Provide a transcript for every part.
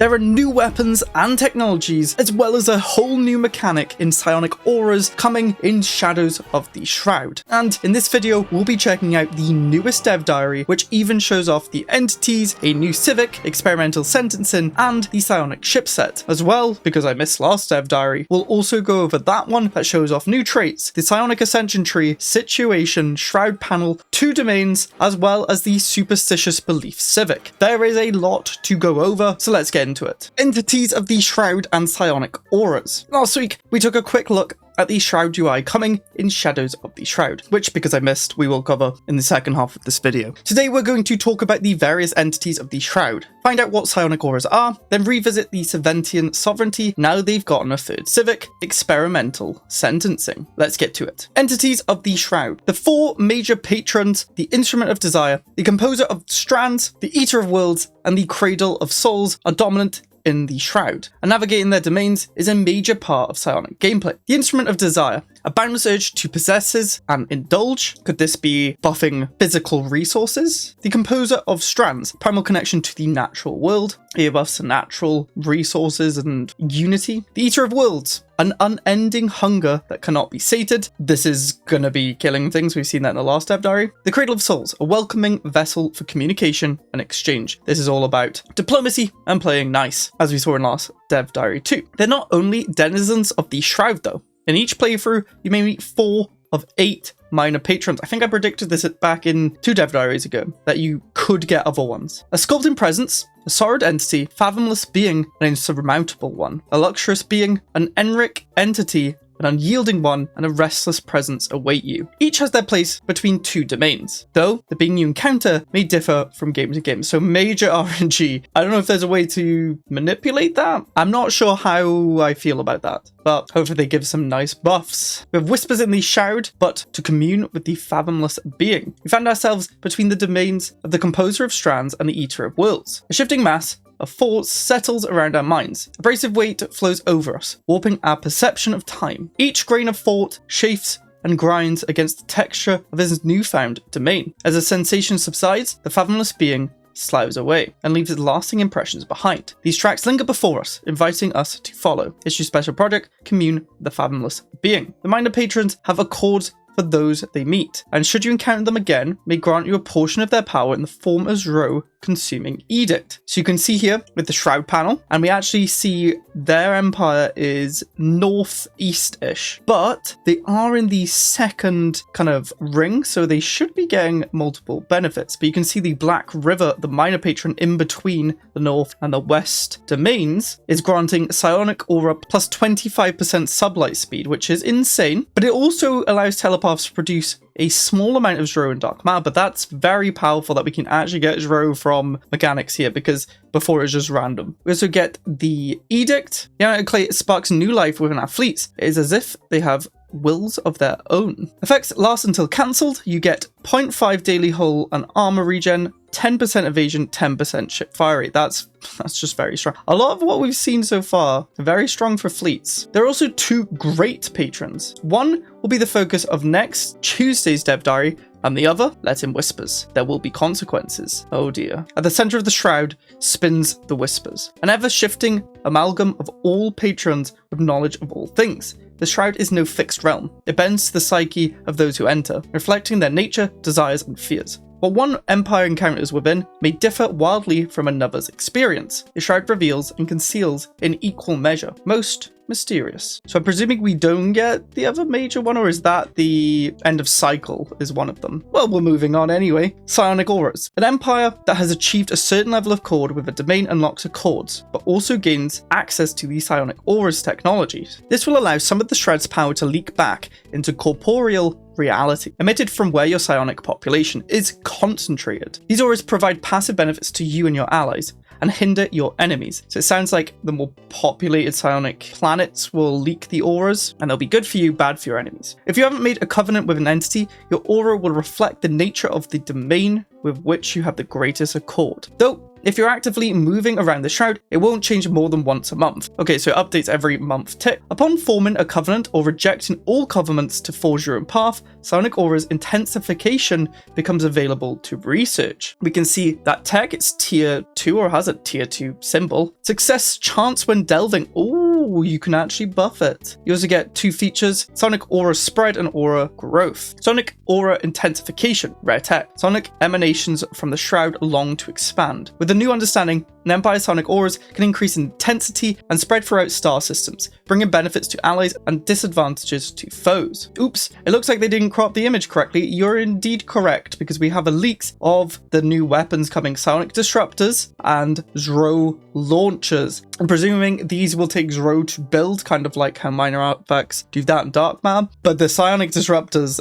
There are new weapons and technologies, as well as a whole new mechanic in Psionic Auras coming in Shadows of the Shroud. And in this video, we'll be checking out the newest dev diary, which even shows off the entities, a new Civic, experimental sentencing, and the Psionic Shipset. As well, because I missed last dev diary, we'll also go over that one that shows off new traits, the Psionic Ascension Situation, Shroud panel, 2 domains, as well as the Superstitious belief Civic. There is a lot to go over, so let's get into it. Entities of the Shroud and Psionic Auras. Last week, we took a quick look at the Shroud UI coming in Shadows of the Shroud, which, because I missed, we will cover in the second half of this video. Today we're going to talk about the various entities of the Shroud, find out what Psionic Auras are, then revisit the Civentian sovereignty now they've gotten a 3rd Civic, experimental sentencing. Let's get to it. Entities of the Shroud. The 4 major patrons, the Instrument of Desire, the Composer of Strands, the Eater of Worlds, and the Cradle of Souls are dominant in the Shroud, and navigating their domains is a major part of Psionic gameplay. The Instrument of Desire, a boundless urge to possess and indulge. Could this be buffing physical resources? The Composer of Strands, primal connection to the natural world, buffs natural resources and unity. The Eater of Worlds, an unending hunger that cannot be sated. This is gonna be killing things, we've seen that in the last dev diary. The Cradle of Souls, a welcoming vessel for communication and exchange. This is all about diplomacy and playing nice, as we saw in last dev diary too. They're not only denizens of the Shroud though. In each playthrough, you may meet 4 of 8 minor patrons. I think I predicted this back in 2 dev diaries ago, that you could get other ones. A sculpting presence, a sorrowed entity, fathomless being, an insurmountable one, a luxurious being, an enric entity, an unyielding one, and a restless presence await you. Each has their place between 2 domains, though the being you encounter may differ from game to game, so major RNG. I don't know if there's a way to manipulate that. I'm not sure how I feel about that, but hopefully they give some nice buffs. We have whispers in the Shroud, but to commune with the fathomless being. We found ourselves between the domains of the Composer of Strands and the Eater of Worlds. A shifting mass of thoughts settles around our minds. Abrasive weight flows over us, warping our perception of time. Each grain of thought chafes and grinds against the texture of his newfound domain. As the sensation subsides, the fathomless being sloughs away and leaves lasting impressions behind. These tracks linger before us, inviting us to follow. Issue special project, commune with the fathomless being. The minor patrons have accords for those they meet, and should you encounter them again, may grant you a portion of their power in the form of Row consuming edict. So you can see here with the Shroud panel, and we actually see their empire is northeast-ish, but they are in the 2nd kind of ring, so they should be getting multiple benefits. But you can see the Black River, the minor patron in between the north and the west domains, is granting Psionic Aura plus 25% sublight speed, which is insane, but it also allows telepaths to produce a small amount of Zro and Dark Matter, but that's very powerful that we can actually get Zro from mechanics here, because before it was just random. We also get the Edict. It sparks new life within our fleets. It is as if they have wills of their own. Effects last until cancelled. You get 0.5 daily hull and armor regen, 10% evasion, 10% ship fire rate. That's just very strong. A lot of what we've seen so far, very strong for fleets. There are also 2 great patrons. One will be the focus of next Tuesday's dev diary, and the other, Let in Whispers. There will be consequences. Oh dear. At the center of the Shroud spins the Whispers, an ever-shifting amalgam of all patrons with knowledge of all things. The Shroud is no fixed realm. It bends to the psyche of those who enter, reflecting their nature, desires, and fears. What one empire encounters within may differ wildly from another's experience. The Shroud reveals and conceals in equal measure. Most mysterious. So I'm presuming we don't get the other major one, or is that the end of cycle is one of them? Well, we're moving on anyway. Psionic Auras. An empire that has achieved a certain level of chord with a domain unlocks accords, but also gains access to the Psionic Auras technologies. This will allow some of the Shroud's power to leak back into corporeal reality, emitted from where your psionic population is concentrated. These auras provide passive benefits to you and your allies, and hinder your enemies. So it sounds like the more populated psionic planets will leak the auras, and they'll be good for you, bad for your enemies. If you haven't made a covenant with an entity, your aura will reflect the nature of the domain with which you have the greatest accord. Though If you're actively moving around the Shroud, it won't change more than once a month. Okay, so it updates every month tick. Upon forming a covenant or rejecting all covenants to forge your own path, Psionic Auras Intensification becomes available to research. We can see that tech, it's tier 2 or has a tier 2 symbol. Success chance when delving. Oh, you can actually buff it. You also get 2 features, Psionic Aura Spread and Aura Growth. Psionic Aura Intensification, rare tech. Psionic emanations from the Shroud long to expand. With a new understanding, an Empire's Psionic Auras can increase in intensity and spread throughout star systems, bringing benefits to allies and disadvantages to foes. Oops, it looks like they didn't crop the image correctly. You're indeed correct, because we have a leak of the new weapons coming, Psionic Disruptors and Zro Launchers. I'm presuming these will take Zro to build, kind of like how minor artifacts do that in Dark Man. But the Psionic Disruptors,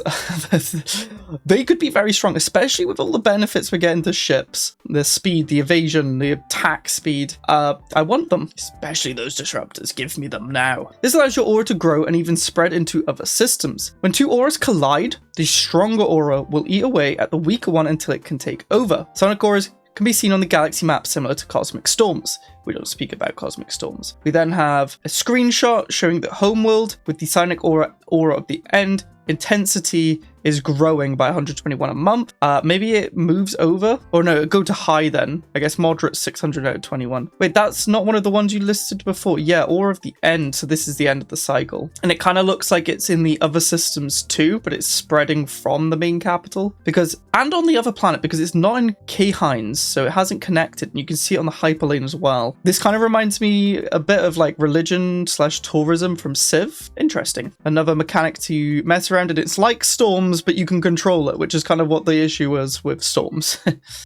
they could be very strong, especially with all the benefits we're getting to ships. The speed, the evasion, the attack speed. I want them, especially those disruptors. Give me them now. This allows your aura to grow and even spread into other systems. When 2 auras collide, the stronger aura will eat away at the weaker one until it can take over. Psionic auras can be seen on the galaxy map similar to cosmic storms. We don't speak about cosmic storms. We then have a screenshot showing the homeworld with the Psionic aura of the end. Intensity is growing by 121 a month. Maybe it moves over, or no, it go to high then. I guess moderate 600 out of 21. Wait, that's not one of the ones you listed before. Yeah, Aura of the End. So this is the end of the cycle. And it kind of looks like it's in the other systems too, but it's spreading from the main capital and on the other planet, because it's not in K-Hines, so it hasn't connected. And you can see it on the hyperlane as well. This kind of reminds me a bit of like religion/tourism from Civ. Interesting. Another mechanic to mess around, and it's like Storms, but you can control it, which is kind of what the issue was with Storms.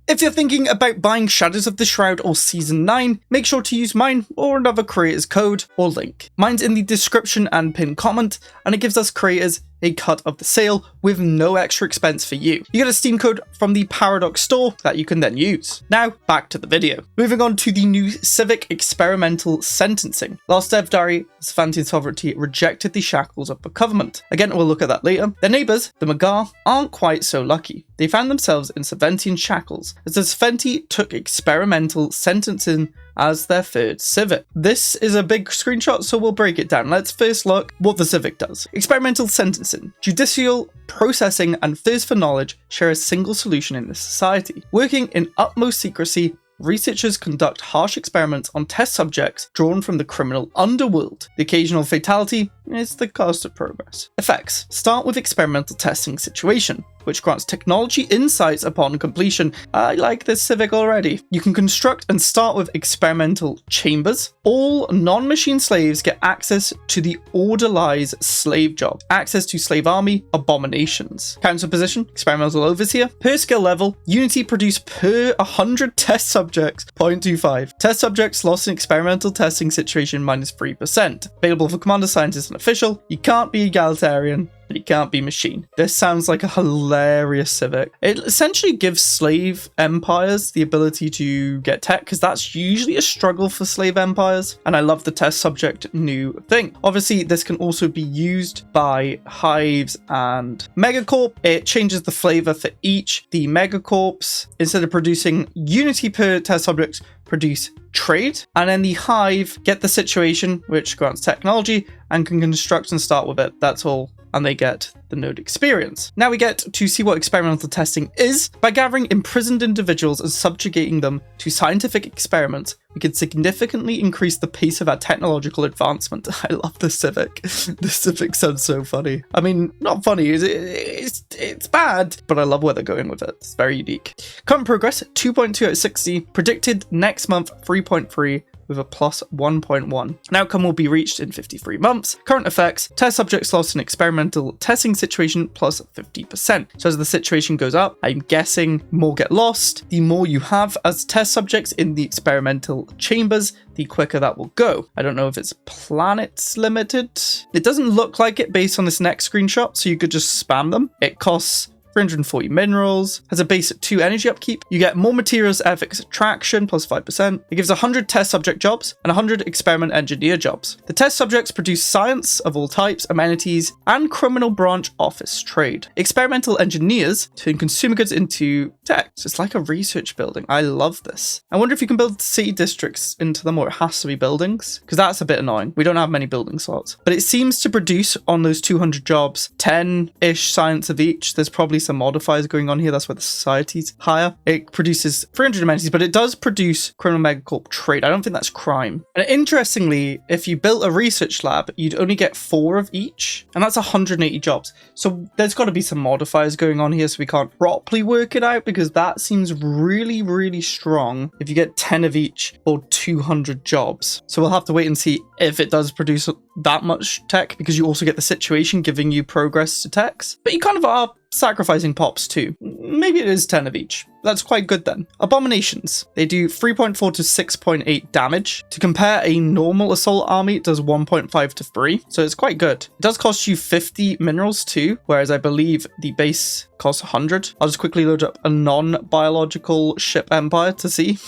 If you're thinking about buying Shadows of the Shroud or Season 9, make sure to use mine or another creator's code or link. Mine's in the description and pinned comment, and it gives us creators a cut of the sale with no extra expense for you. You get a Steam code from the Paradox store that you can then use. Now, back to the video. Moving on to the new Civic experimental sentencing. Last Dev Diary, Svantian Sovereignty rejected the shackles of the Covenant. Again, we'll look at that later. Their neighbours, the Magar, aren't quite so lucky. They found themselves in Saventian shackles, as the Sventi took experimental sentencing as their third Civic. This is a big screenshot, so we'll break it down. Let's first look what the Civic does. Experimental sentencing. Judicial processing and thirst for knowledge share a single solution in this society. Working in utmost secrecy, researchers conduct harsh experiments on test subjects drawn from the criminal underworld. The occasional fatality is the cost of progress. Effects. Start with experimental testing situation, which grants technology insights upon completion. I like this Civic already. You can construct and start with experimental chambers. All non-machine slaves get access to the Orderlies slave job. Access to slave army abominations. Council position, experimental overseer. Per skill level, unity produced per 100 test subjects, 0.25. Test subjects lost in experimental testing situation, -3%. Available for commander, scientist, and official. You can't be egalitarian, but you can't be machine. This sounds like a hilarious Civic. It essentially gives slave empires the ability to get tech, because that's usually a struggle for slave empires. And I love the test subject new thing. Obviously, this can also be used by hives and megacorp. It changes the flavor for each. The megacorps, instead of producing unity per test subject, produce trade, and then the hive get the situation, which grants technology and can construct and start with it. That's all. And they get the node experience. Now we get to see what experimental testing is. By gathering imprisoned individuals and subjugating them to scientific experiments, we can significantly increase the pace of our technological advancement. I love the Civic. The Civic sounds so funny. I mean, not funny, it's bad, but I love where they're going with it. It's very unique. Current progress, 2.2 out of 60. Predicted next month, 3.3. with a plus 1.1. An outcome will be reached in 53 months. Current effects, test subjects lost in experimental testing situation plus 50%. So as the situation goes up, I'm guessing more get lost. The more you have as test subjects in the experimental chambers, the quicker that will go. I don't know if it's planets limited. It doesn't look like it based on this next screenshot, so you could just spam them. It costs 340 minerals, has a base 2 energy upkeep. You get more materials ethics attraction plus 5%. It gives 100 test subject jobs and 100 experiment engineer jobs. The test subjects produce science of all types, amenities, and criminal branch office trade. Experimental engineers turn consumer goods into tech. So it's like a research building. I love this. I wonder if you can build city districts into them, or it has to be buildings, because that's a bit annoying. We don't have many building slots, but it seems to produce on those 200 jobs 10-ish science of each. There's probably some modifiers going on here. That's why the society's higher. It produces 300 amenities, but it does produce criminal megacorp trade. I don't think that's crime. And interestingly, if you built a research lab, you'd only get 4 of each, and that's 180 jobs. So there's got to be some modifiers going on here, so we can't properly work it out, because that seems really, really strong if you get 10 of each or 200 jobs. So we'll have to wait and see if it does produce that much tech, because you also get the situation giving you progress to techs, but you kind of are sacrificing pops too. Maybe it is 10 of each. That's quite good then. Abominations. They do 3.4 to 6.8 damage. To compare, a normal assault army does 1.5 to 3, so it's quite good. It does cost you 50 minerals too, whereas I believe the base costs 100. I'll just quickly load up a non-biological ship empire to see.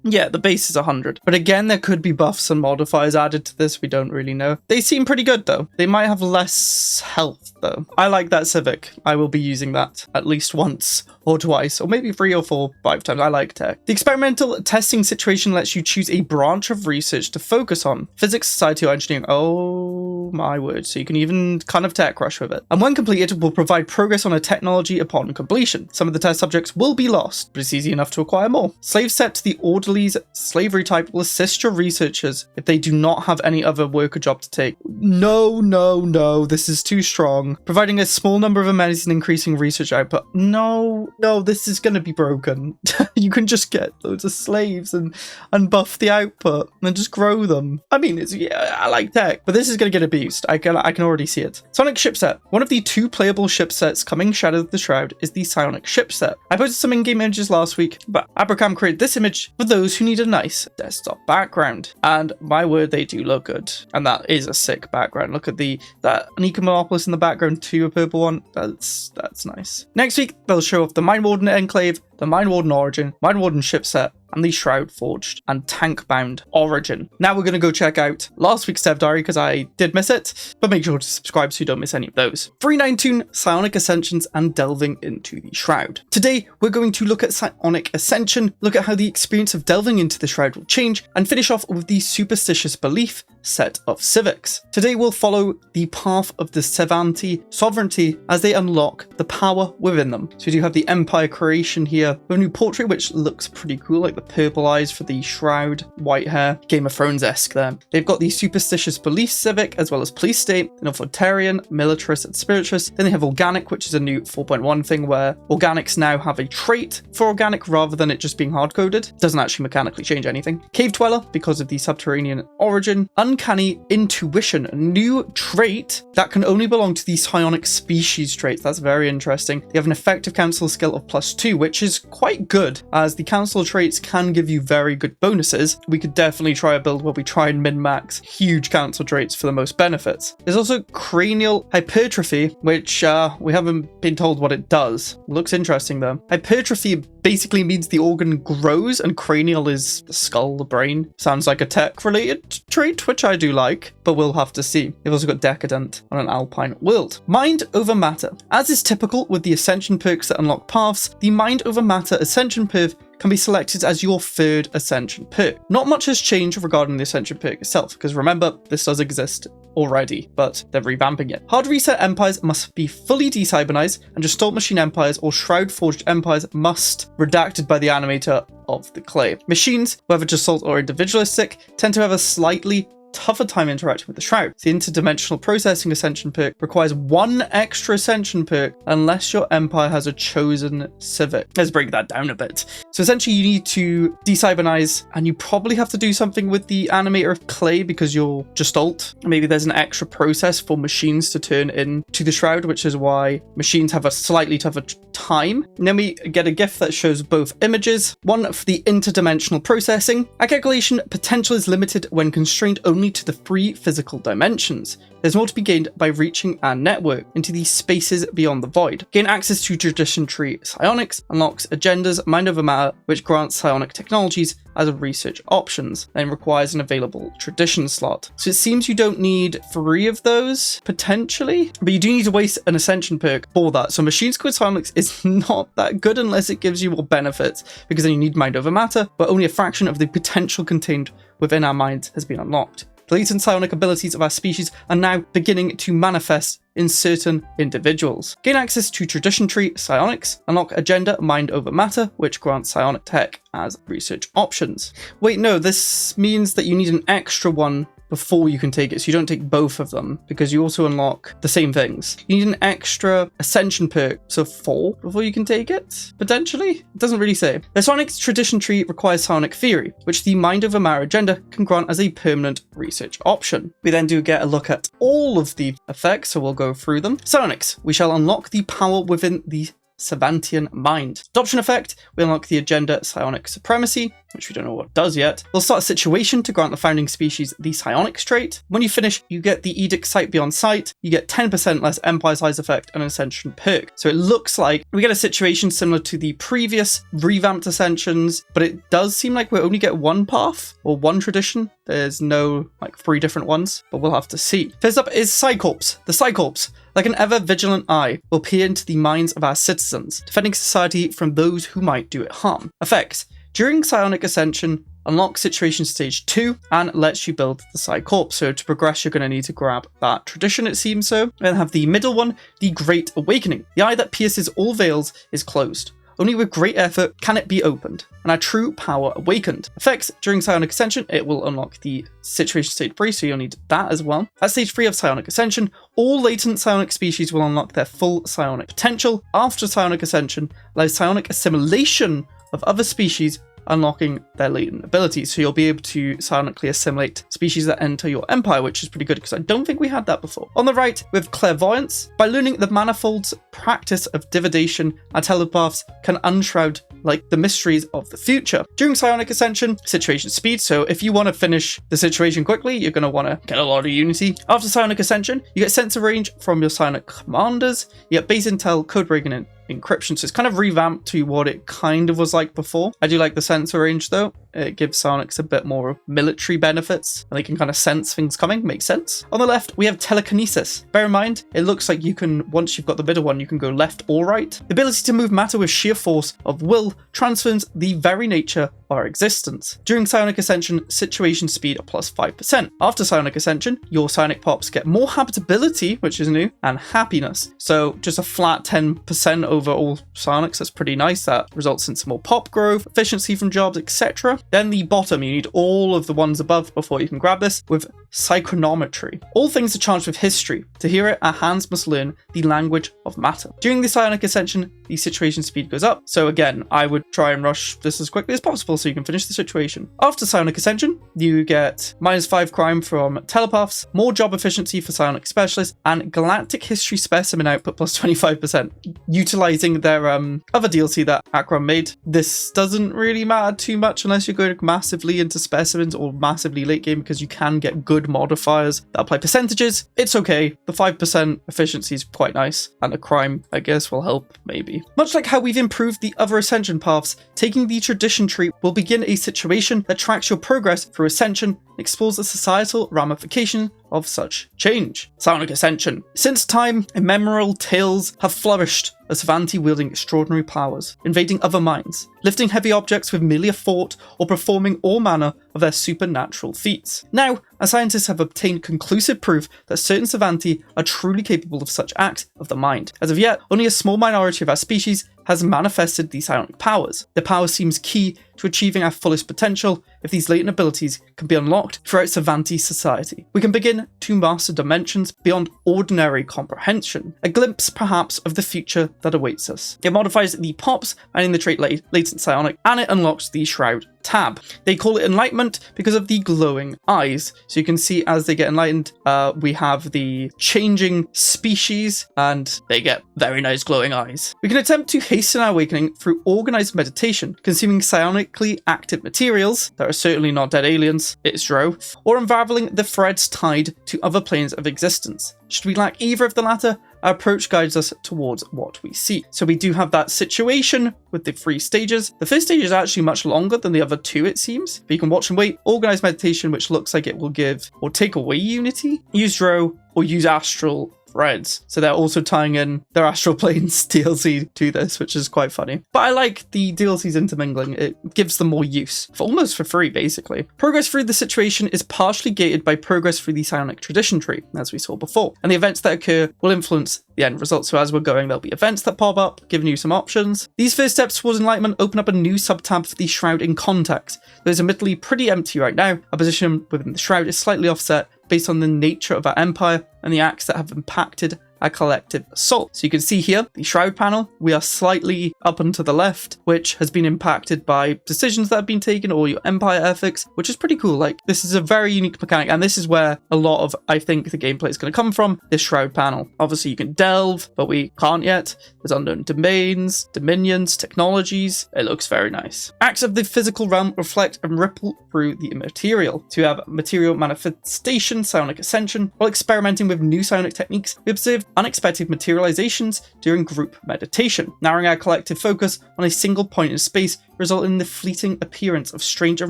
Yeah, the base is 100. But again, there could be buffs and modifiers added to this. We don't really know. They seem pretty good though. They might have less health though. I like that Civic. I will be using that at least once or twice, or maybe 3 or 4, 5 times. I like tech. The experimental testing situation lets you choose a branch of research to focus on. Physics, society, or engineering. Oh my word. So you can even kind of tech rush with it. And when completed, it will provide progress on a technology upon completion. Some of the test subjects will be lost, but it's easy enough to acquire more. Slave set to the orderlies slavery type will assist your researchers if they do not have any other worker job to take. No, no, no. This is too strong. Providing a small number of amenities and increasing research output. No, no, this is going to be broken. You can just get loads of slaves and buff the output and just grow them. I mean, yeah, I like tech, but this is going to get abused. I can already see it. Psionic Shipset. One of the 2 playable shipsets coming Shadow of the Shroud is the Psionic Shipset. I posted some in-game images last week, but Abraham created this image for those who need a nice desktop background. And my word, they do look good. And that is a sick background. Look at that Anika Monopolis in the background too, a purple one. That's nice. Next week, they'll show off the Mind Warden Enclave, the Mind Warden Origin, Mind Warden Shipset, and the Shroud Forged and Tank Bound Origin. Now we're going to go check out last week's Dev Diary because I did miss it, but make sure to subscribe so you don't miss any of those. 392 Psionic Ascensions and delving into the Shroud. Today we're going to look at Psionic Ascension, look at how the experience of delving into the Shroud will change, and finish off with the Superstitious Belief set of Civics. Today we'll follow the path of the sovereignty as they unlock the power within them. So we do have the Empire creation here with a new portrait which looks pretty cool, like the purple eyes for the Shroud, white hair, Game of Thrones-esque there. They've got the Superstitious Belief Civic as well as Police State, an Authoritarian, Militarist, and Spiritualist. Then they have Organic, which is a new 4.1 thing where Organics now have a trait for Organic rather than it just being hard-coded. It doesn't actually mechanically change anything. Cave Dweller, because of the subterranean origin. Uncanny Intuition, a new trait that can only belong to the Psionic species traits. That's very interesting. They have an effective council skill of +2, which is quite good, as the council traits can give you very good bonuses. We could definitely try a build where we try and min-max huge council traits for the most benefits. There's also Cranial Hypertrophy, which we haven't been told what it does. Looks interesting though. Hypertrophy basically means the organ grows, and cranial is the skull, the brain. Sounds like a tech-related trait, which I do like, but we'll have to see. They've also got Decadent on an Alpine world. Mind over Matter. As is typical with the Ascension perks that unlock paths, the Mind over Matter Ascension perk can be selected as your 3rd Ascension perk. Not much has changed regarding the Ascension perk itself, because remember, this does exist already, but they're revamping it. Hard Reset Empires must be fully decybernized, and Gestalt Machine Empires or Shroud Forged Empires must redacted by the animator of the clay. Machines, whether Gestalt or individualistic, tend to have a slightly tougher time interacting with the Shroud. The Interdimensional Processing Ascension perk requires 1 extra Ascension perk unless your Empire has a chosen Civic. Let's break that down a bit. So essentially you need to decybernize, and you probably have to do something with the animator of clay because you're Gestalt. Maybe there's an extra process for machines to turn into the Shroud, which is why machines have a slightly tougher time. And then we get a GIF that shows both images. One for the interdimensional processing. A calculation potential is limited when constrained only only to the 3 physical dimensions. There's more to be gained by reaching our network into these spaces beyond the void. Gain access to tradition tree psionics, unlocks agendas, mind over matter, which grants psionic technologies as research options, then requires an available tradition slot. So it seems you don't need 3 of those, potentially, but you do need to waste an ascension perk for that. So machine squid psionics is not that good unless it gives you more benefits, because then you need mind over matter, but only a fraction of the potential contained within our minds has been unlocked. The latent psionic abilities of our species are now beginning to manifest in certain individuals. Gain access to tradition tree psionics, unlock agenda mind over matter, which grants psionic tech as research options. Wait, no, this means that you need an extra one before you can take it, so you don't take both of them, because you also unlock the same things. You need an extra ascension perk, so 4 before you can take it, potentially? It doesn't really say. The Psionics tradition tree requires psionic theory, which the mind over matter agenda can grant as a permanent research option. We then do get a look at all of the effects, so we'll go through them. Psionics, we shall unlock the power within the Savantian mind. Adoption effect, we unlock the agenda psionic supremacy, which we don't know what it does yet. We'll start a situation to grant the founding species the psionics trait. When you finish, you get the edict sight beyond sight, you get 10% less empire size effect and an ascension perk. So it looks like we get a situation similar to the previous revamped ascensions, but it does seem like we only get 1 path or 1 tradition. There's no like 3 different ones, but we'll have to see. First up is Psycorps. The Psycorps, like an ever-vigilant eye, will peer into the minds of our citizens, defending society from those who might do it harm. Effects. During Psionic Ascension, unlock Situation Stage 2 and lets you build the Psycorps. So to progress, you're going to need to grab that tradition, it seems so. Then have the middle one, the Great Awakening. The eye that pierces all veils is closed. Only with great effort can it be opened, and our true power awakened. Effects, during Psionic Ascension, it will unlock the Situation Stage 3, so you'll need that as well. At Stage 3 of Psionic Ascension, all latent psionic species will unlock their full psionic potential. After Psionic Ascension, allows psionic assimilation of other species, unlocking their latent abilities. So you'll be able to psionically assimilate species that enter your empire, which is pretty good because I don't think we had that before. On the right, with Clairvoyance, by learning the manifold practice of divination, our telepaths can unshroud like the mysteries of the future. During Psionic Ascension, situation speed. So if you want to finish the situation quickly, you're going to want to get a lot of unity. After Psionic Ascension, you get sensor range from your psionic commanders. You get base intel, code breaking, and encryption. So it's kind of revamped to what it kind of was like before. I do like the sensor range though. It gives Psionics a bit more military benefits and they can kind of sense things coming. Makes sense. On the left, we have telekinesis. Bear in mind, it looks like you can, once you've got the middle one, you can go left or right. The ability to move matter with sheer force of will transforms the very nature of our existence. During Psionic Ascension, situation speed of plus 5%. After Psionic Ascension, your psionic pops get more habitability, which is new, and happiness. So just a flat 10% over all psionics. That's pretty nice. That results in some more pop growth, efficiency from jobs, etc. Then the bottom, you need all of the ones above before you can grab this with psychonometry. All things are charged with history. To hear it, our hands must learn the language of matter. During the Psionic Ascension, the situation speed goes up. So again, I would try and rush this as quickly as possible so you can finish the situation. After Psionic Ascension, you get -5 crime from telepaths, more job efficiency for psionic specialists, and galactic history specimen output plus 25%. Utilizing their other DLC that Akron made. This doesn't really matter too much unless you're going massively into specimens or massively late game, because you can get good modifiers that apply percentages. It's okay. The 5% efficiency is quite nice, and the crime, I guess, will help maybe. Much like how we've improved the other ascension paths, taking the tradition tree will begin a situation that tracks your progress through ascension and explores the societal ramification of such change. Psionic Ascension. Since time, immemorial tales have flourished as Savanti wielding extraordinary powers, invading other minds, lifting heavy objects with merely a thought, or performing all manner of their supernatural feats. Now, our scientists have obtained conclusive proof that certain Savanti are truly capable of such acts of the mind. As of yet, only a small minority of our species has manifested these psionic powers. The power seems key to achieving our fullest potential if these latent abilities can be unlocked throughout Savanti society. We can begin to master dimensions beyond ordinary comprehension, a glimpse perhaps of the future that awaits us. It modifies the pops, adding the trait latent psionic, and it unlocks the Shroud tab. They call it enlightenment because of the glowing eyes. So you can see as they get enlightened, we have the changing species and they get very nice glowing eyes. We can attempt to hasten our awakening through organized meditation, consuming psionically active materials that are certainly not dead aliens, it's Dro, or unraveling the threads tied to other planes of existence. Should we lack either of the latter, our approach guides us towards what we see. So we do have that situation with the 3 stages. The first stage is actually much longer than the other 2, it seems. But you can watch and wait, organized meditation, which looks like it will give or take away unity, use Dro, or use astral threads. So they're also tying in their astral planes DLC to this, which is quite funny. But I like the DLCs intermingling. It gives them more use, almost for free, basically. Progress through the situation is partially gated by progress through the Psionic tradition tree, as we saw before. And the events that occur will influence the end result. So as we're going, there'll be events that pop up, giving you some options. These first steps towards enlightenment open up a new subtab for the Shroud in context. That is admittedly pretty empty right now. Our position within the Shroud is slightly offset based on the nature of our empire and the acts that have impacted our collective soul. So you can see here, the Shroud panel, we are slightly up and to the left, which has been impacted by decisions that have been taken or your empire ethics, which is pretty cool. Like, this is a very unique mechanic, and this is where a lot of, I think, the gameplay is going to come from, this Shroud panel. Obviously, you can delve, but we can't yet. There's unknown domains, dominions, technologies. It looks very nice. Acts of the physical realm reflect and ripple through the immaterial. To have material manifestation, psionic ascension, while experimenting with new psionic techniques, we observe unexpected materializations during group meditation, narrowing our collective focus on a single point in space, resulting in the fleeting appearance of strange and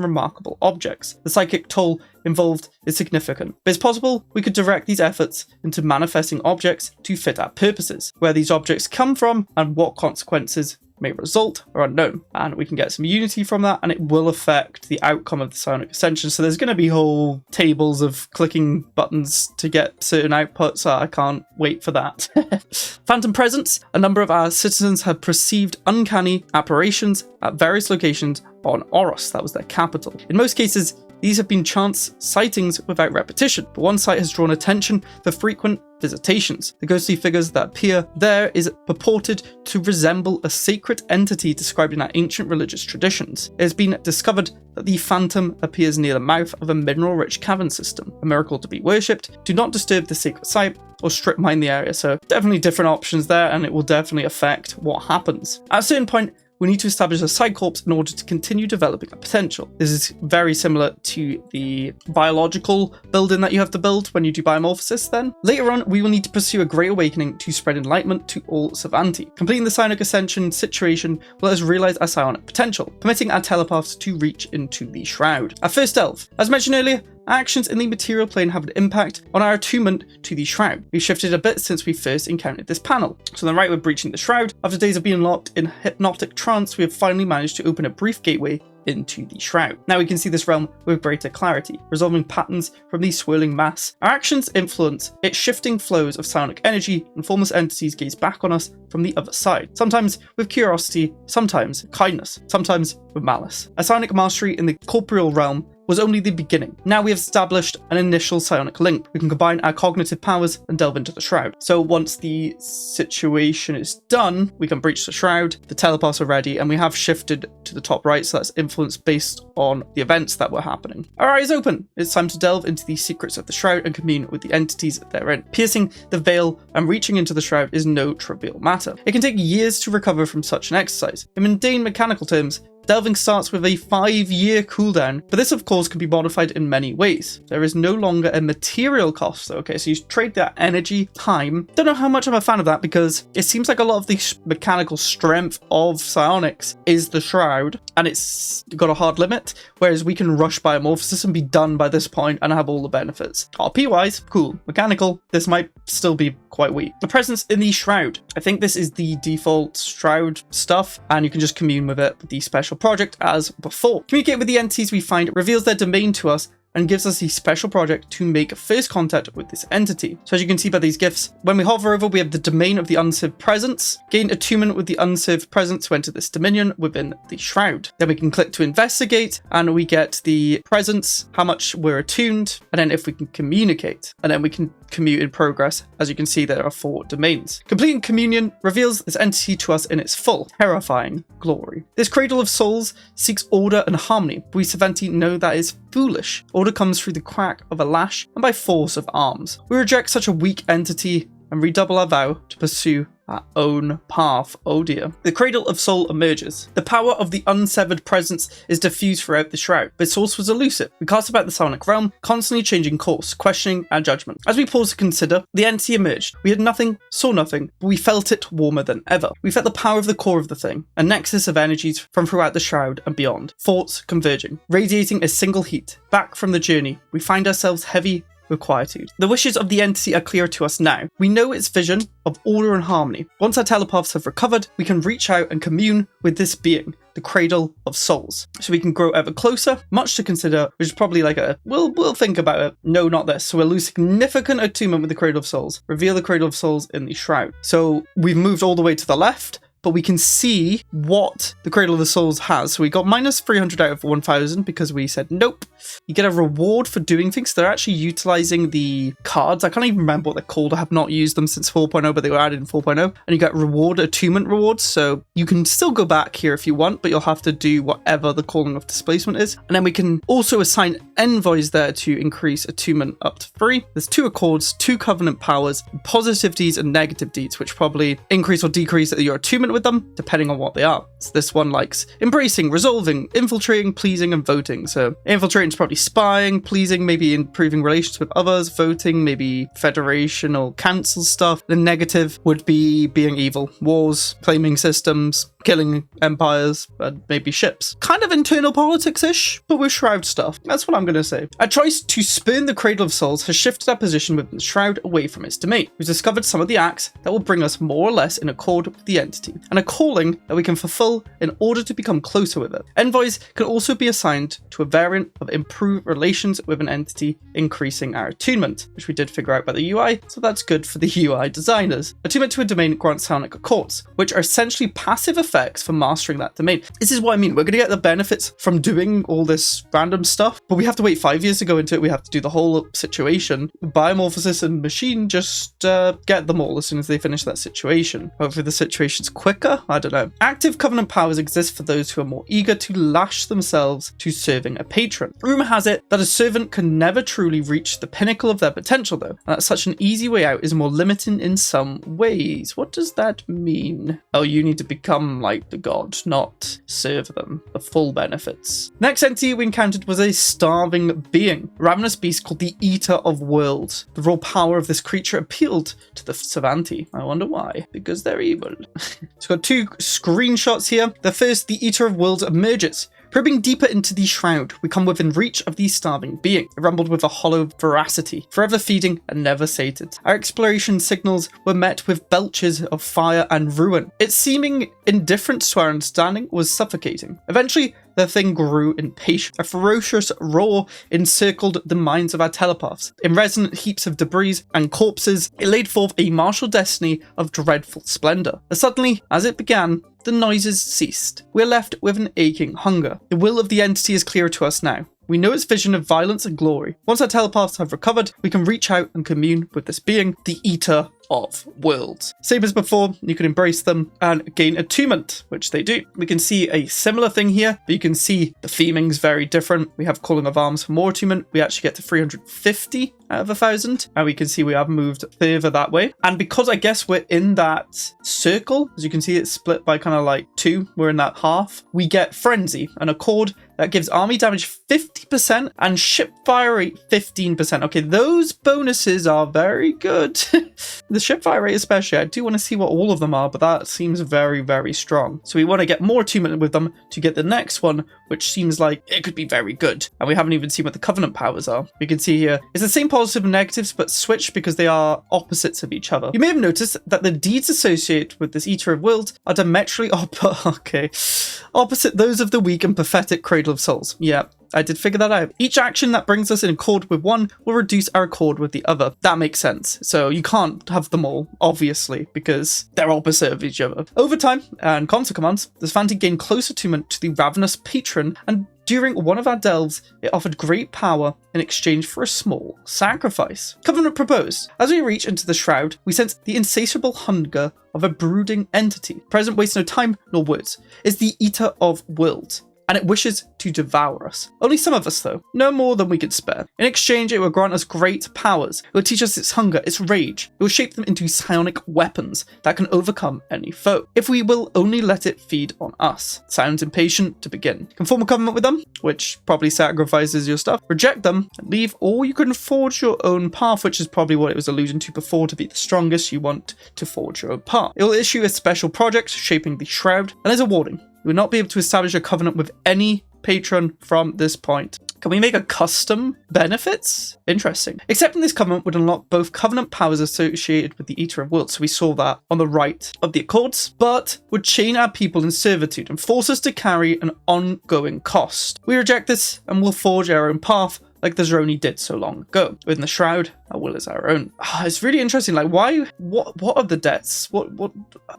remarkable objects. The psychic toll involved is significant, but it's possible we could direct these efforts into manifesting objects to fit our purposes. Where these objects come from and what consequences may result are unknown, and we can get some unity from that, and it will affect the outcome of the Psionic Ascension. So there's going to be whole tables of clicking buttons to get certain outputs. I can't wait for that. Phantom presence. A number of our citizens have perceived uncanny apparitions at various locations on Oros. That was their capital. In most cases, these have been chance sightings without repetition, but one site has drawn attention for frequent visitations. The ghostly figures that appear there is purported to resemble a sacred entity described in our ancient religious traditions. It has been discovered that the phantom appears near the mouth of a mineral-rich cavern system, a miracle to be worshipped. Do not disturb the sacred site or strip mine the area. So definitely different options there, and it will definitely affect what happens. At a certain point, we need to establish a side corpse in order to continue developing our potential. This is very similar to the biological building that you have to build when you do biomorphosis then. Later on, we will need to pursue a great awakening to spread enlightenment to all Savanti. Completing the Psionic Ascension situation will let us realize our psionic potential, permitting our telepaths to reach into the Shroud. Our first delve. As mentioned earlier, actions in the material plane have an impact on our attunement to the Shroud. We've shifted a bit since we first encountered this panel. So on the right, we're breaching the Shroud. After days of being locked in hypnotic trance, we have finally managed to open a brief gateway into the Shroud. Now we can see this realm with greater clarity, resolving patterns from the swirling mass. Our actions influence its shifting flows of psionic energy, and formless entities gaze back on us from the other side, sometimes with curiosity, sometimes kindness, sometimes with malice. A psionic mastery in the corporeal realm was only the beginning. Now we have established an initial psionic link. We can combine our cognitive powers and delve into the Shroud. So once the situation is done, we can breach the Shroud, the teleports are ready, and we have shifted to the top right, so that's influence based on the events that were happening. Our eyes open. It's time to delve into the secrets of the Shroud and commune with the entities therein. Piercing the veil and reaching into the Shroud is no trivial matter. It can take years to recover from such an exercise. In mundane mechanical terms, delving starts with a 5-year cooldown, but this of course can be modified in many ways. There is no longer a material cost, okay, so you trade that energy, time. Don't know how much I'm a fan of that, because it seems like a lot of the mechanical strength of psionics is the Shroud, and it's got a hard limit, whereas we can rush biomorphosis and be done by this point and have all the benefits. RP wise, cool. Mechanical, this might still be quite weak. The presence in the Shroud. I think this is the default Shroud stuff, and you can just commune with it with the special project as before. Communicate with the entities we find, reveals their domain to us, and gives us a special project to make first contact with this entity. So as you can see by these gifts, when we hover over, we have the domain of the unserved presence. Gain attunement with the unserved presence to enter this dominion within the Shroud. Then we can click to investigate, and we get the presence, how much we're attuned, and then if we can communicate. And then we can commute in progress. As you can see, there are 4 domains. Completing communion reveals this entity to us in its full, terrifying glory. This Cradle of Souls seeks order and harmony, but we Savanti know that is foolish. Order comes through the crack of a lash and by force of arms. We reject such a weak entity and redouble our vow to pursue our own path. Oh dear. The Cradle of Soul emerges. The power of the unsevered presence is diffused throughout the Shroud, but its source was elusive. We cast about the Psionic realm, constantly changing course, questioning our judgment. As we pause to consider, the entity emerged. We had nothing, saw nothing, but we felt it warmer than ever. We felt the power of the core of the thing, a nexus of energies from throughout the Shroud and beyond, thoughts converging, radiating a single heat. Back from the journey, we find ourselves heavy with quietude. The wishes of the entity are clear to us now. We know its vision of order and harmony. Once our telepaths have recovered, we can reach out and commune with this being, the Cradle of Souls. So we can grow ever closer, much to consider, which is probably like we'll think about it. No, not this. So we'll lose significant attunement with the Cradle of Souls. Reveal the Cradle of Souls in the Shroud. So we've moved all the way to the left, but we can see what the Cradle of the Souls has. So we got minus 300 out of 1000 because we said nope. You get a reward for doing things. They're actually utilizing the cards. I can't even remember what they're called. I have not used them since 4.0, but they were added in 4.0. And you get reward attunement rewards. So you can still go back here if you want, but you'll have to do whatever the calling of displacement is. And then we can also assign envoys there to increase attunement up to 3. There's 2 accords, 2 covenant powers, positive deeds and negative deeds, which probably increase or decrease your attunement with them, depending on what they are. So this one likes embracing, resolving, infiltrating, pleasing, and voting. So infiltrating is probably spying, pleasing, maybe improving relations with others, voting, maybe federation or council stuff. The negative would be being evil, wars, claiming systems, killing empires, and maybe ships. Kind of internal politics-ish, but with Shroud stuff. That's what I'm going to say. Our choice to spurn the Cradle of Souls has shifted our position within the Shroud away from its domain. We've discovered some of the acts that will bring us more or less in accord with the entity, and a calling that we can fulfill in order to become closer with it. Envoys can also be assigned to a variant of improved relations with an entity, increasing our attunement, which we did figure out by the UI, so that's good for the UI designers. Attunement to a domain grants Psionic Accords, which are essentially passive effects for mastering that domain. This is what I mean. We're going to get the benefits from doing all this random stuff, but we have to wait 5 years to go into it. We have to do the whole situation. Biomorphosis and machine just get them all as soon as they finish that situation. Hopefully the situation's quicker. I don't know. Active covenant powers exist for those who are more eager to lash themselves to serving a patron. Rumor has it that a servant can never truly reach the pinnacle of their potential though, and that such an easy way out is more limiting in some ways. What does that mean? Oh, you need to become like the god, not serve them the full benefits. Next entity we encountered was a starving being, a ravenous beast called the Eater of Worlds. The raw power of this creature appealed to the Savanti. I wonder why. Because they're evil. It's got 2 screenshots here. The first, the Eater of Worlds emerges. Probing deeper into the Shroud, we come within reach of the starving being. It rumbled with a hollow veracity, forever feeding and never sated. Our exploration signals were met with belches of fire and ruin. Its seeming indifference to our understanding was suffocating. Eventually, the thing grew impatient. A ferocious roar encircled the minds of our telepaths. In resonant heaps of debris and corpses, it laid forth a martial destiny of dreadful splendor. But suddenly, as it began, the noises ceased. We're left with an aching hunger. The will of the entity is clearer to us now. We know its vision of violence and glory. Once our telepaths have recovered, we can reach out and commune with this being, the Eater of Worlds. Same as before, you can embrace them and gain attunement, which they do. We can see a similar thing here, but you can see the theming's very different. We have Calling of Arms for more attunement. We actually get to 350 out of 1000, and we can see we have moved further that way. And because I guess we're in that circle, as you can see it's split by kind of like 2, we're in that half, we get Frenzy, an accord that gives army damage 50% and ship fire rate 15%. Okay, those bonuses are very good. The ship fire rate especially, I do want to see what all of them are, but that seems very, very strong. So we want to get more attunement with them to get the next one, which seems like it could be very good. And we haven't even seen what the covenant powers are. We can see here, it's the same positive and negatives, but switched because they are opposites of each other. You may have noticed that the deeds associated with this Eater of Worlds are diametrically opposite those of the weak and pathetic Cradle of Souls. Yeah, I did figure that out. Each action that brings us in accord with one will reduce our accord with the other. That makes sense. So you can't have them all, obviously, because they're opposite of each other. Over time and console commands, the Savanti gain closer attunement to the ravenous patron and during one of our delves, it offered great power in exchange for a small sacrifice. Covenant proposed. As we reach into the Shroud, we sense the insatiable hunger of a brooding entity. Present wastes no time nor words. It's the Eater of Worlds, and it wishes to devour us. Only some of us though, no more than we could spare. In exchange, it will grant us great powers. It will teach us its hunger, its rage. It will shape them into psionic weapons that can overcome any foe, if we will only let it feed on us. Sounds impatient to begin. Can form a covenant with them, which probably sacrifices your stuff. Reject them and leave, or you can forge your own path, which is probably what it was alluding to before. To be the strongest, you want to forge your own path. It will issue a special project shaping the Shroud, and as a warning, we will not be able to establish a covenant with any patron from this point. Can we make a custom benefits? Interesting. Accepting this covenant would unlock both covenant powers associated with the Eater of Worlds, so we saw that on the right of the Accords, but would chain our people in servitude and force us to carry an ongoing cost. We reject this and will forge our own path, like the Zeroni did so long ago. Within the Shroud, our will is our own. It's really interesting. Like, why? What are the debts? What?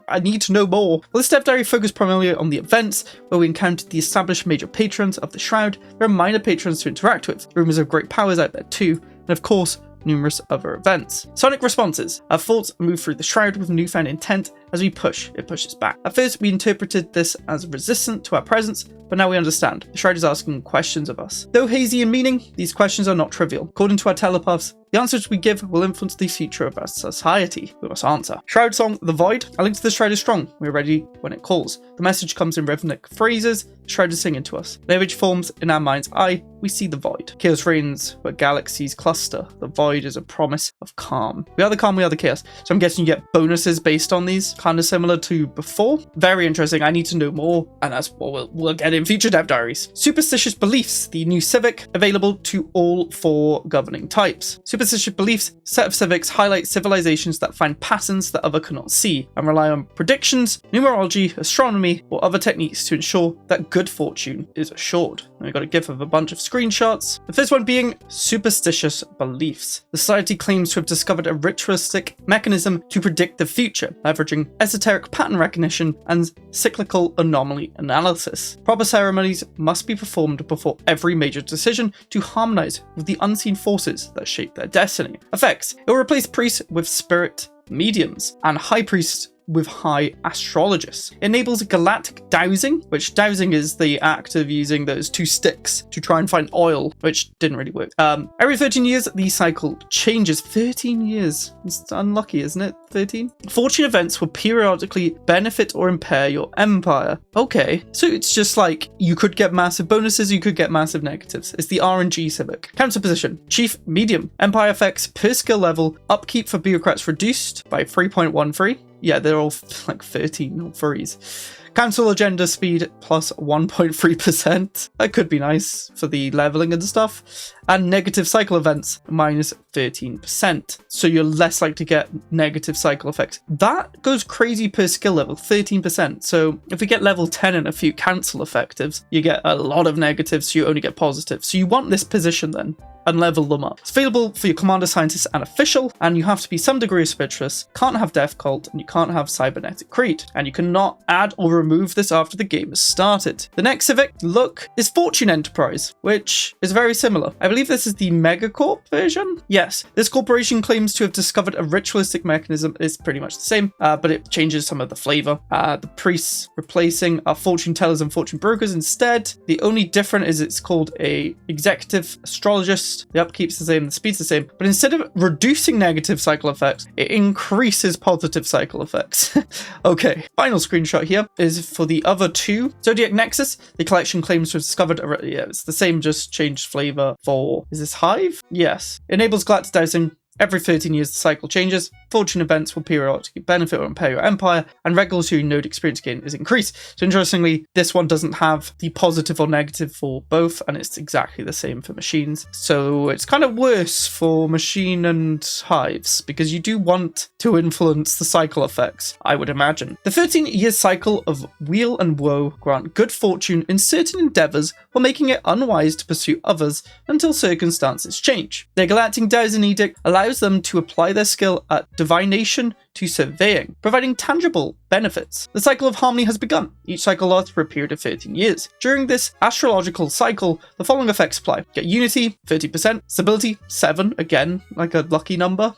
I need to know more. Well, this dev diary focused primarily on the events where we encountered the established major patrons of the Shroud. There are minor patrons to interact with. Rumors of great powers out there too, and of course, numerous other events. Sonic responses. Our thoughts move through the Shroud with newfound intent. As we push, it pushes back. At first, we interpreted this as resistant to our presence, but now we understand. The Shroud is asking questions of us. Though hazy in meaning, these questions are not trivial. According to our telepaths, the answers we give will influence the future of our society. We must answer. Shroud song, The Void. Our link to the Shroud is strong. We're ready when it calls. The message comes in rhythmic phrases. The Shroud is singing to us. The image forms in our mind's eye. We see the void. Chaos reigns where galaxies cluster. The void is a promise of calm. We are the calm, we are the chaos. So I'm guessing you get bonuses based on these, kind of similar to before. Very interesting. I need to know more, and that's what we'll get in future dev diaries. Superstitious beliefs. The new Civic, available to all 4 governing types. Superstitious beliefs, set of civics highlight civilizations that find patterns that other cannot see and rely on predictions, numerology, astronomy, or other techniques to ensure that good fortune is assured. And we've got a gif of a bunch of screenshots. The first one being superstitious beliefs. The society claims to have discovered a ritualistic mechanism to predict the future, leveraging esoteric pattern recognition and cyclical anomaly analysis. Proper ceremonies must be performed before every major decision to harmonize with the unseen forces that shape their destiny. Effects. It will replace priests with spirit mediums and high priests with high astrologists. It enables galactic dowsing, which dowsing is the act of using those 2 sticks to try and find oil, which didn't really work. Every 13 years, the cycle changes. 13 years. It's unlucky, isn't it? 13? Fortune events will periodically benefit or impair your empire. Okay, so it's just like you could get massive bonuses, you could get massive negatives. It's the RNG Civic. Council position. Chief medium. Empire effects per skill level. Upkeep for bureaucrats reduced by 3.13. Yeah, they're all like 13 or 3s. Council agenda speed plus 1.3%. That could be nice for the leveling and stuff. And negative cycle events minus 13%. So you're less likely to get negative cycle effects. That goes crazy per skill level, 13%. So if we get level 10 and a few council effectives, you get a lot of negatives, so you only get positives. So you want this position then, and level them up. It's available for your commander, scientist, and official, and you have to be some degree of spiritualist, can't have death cult, and you can't have cybernetic creed, and you cannot add or remove this after the game has started. The next civic look is Fortune Enterprise, which is very similar. I believe this is the Megacorp version. Yes, this corporation claims to have discovered a ritualistic mechanism. It's pretty much the same, but it changes some of the flavor. The priests replacing our fortune tellers and fortune brokers instead. The only different is it's called a executive astrologist. The upkeep's the same, the speed's the same, but instead of reducing negative cycle effects, it increases positive cycle effects. Okay, final screenshot here is for the other 2. Zodiac Nexus, the collection claims to have discovered, yeah, it's the same, just changed flavor for, is this Hive? Yes. Enables galactic dowsing. Every 13 years, the cycle changes. Fortune events will periodically benefit or impair your empire, and regulatory node experience gain is increased. So interestingly, this one doesn't have the positive or negative for both, and it's exactly the same for machines. So it's kind of worse for machine and hives, because you do want to influence the cycle effects, I would imagine. The 13-year cycle of weal and woe grant good fortune in certain endeavors, while making it unwise to pursue others until circumstances change. The Galactic Dowsing Edict allows them to apply their skill at divination to surveying, providing tangible Benefits. The cycle of harmony has begun. Each cycle lasts for a period of 13 years. During this astrological cycle, the following effects apply. Get unity, 30%, stability, 7, again, like a lucky number.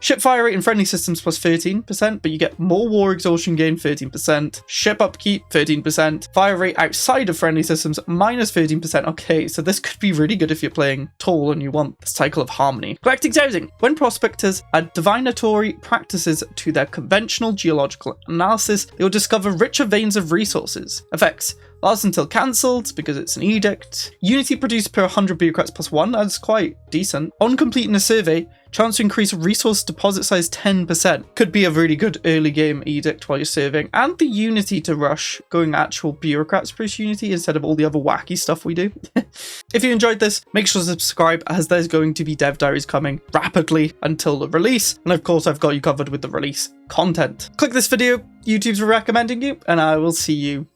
Ship fire rate in friendly systems plus 13%, but you get more war exhaustion gain, 13%. Ship upkeep, 13%. Fire rate outside of friendly systems, minus 13%. Okay, so this could be really good if you're playing tall and you want the cycle of harmony. Galactic dowsing. When prospectors add divinatory practices to their conventional geological analysis, they will discover richer veins of resources. Effects. Lasts until cancelled because it's an edict. Unity produced per 100 bureaucrats plus 1, that's quite decent. On completing a survey, chance to increase resource deposit size 10%. Could be a really good early game edict while you're surveying. And the unity to rush, going actual bureaucrats plus unity instead of all the other wacky stuff we do. If you enjoyed this, make sure to subscribe as there's going to be dev diaries coming rapidly until the release. And of course, I've got you covered with the release content. Click this video, YouTube's recommending you, and I will see you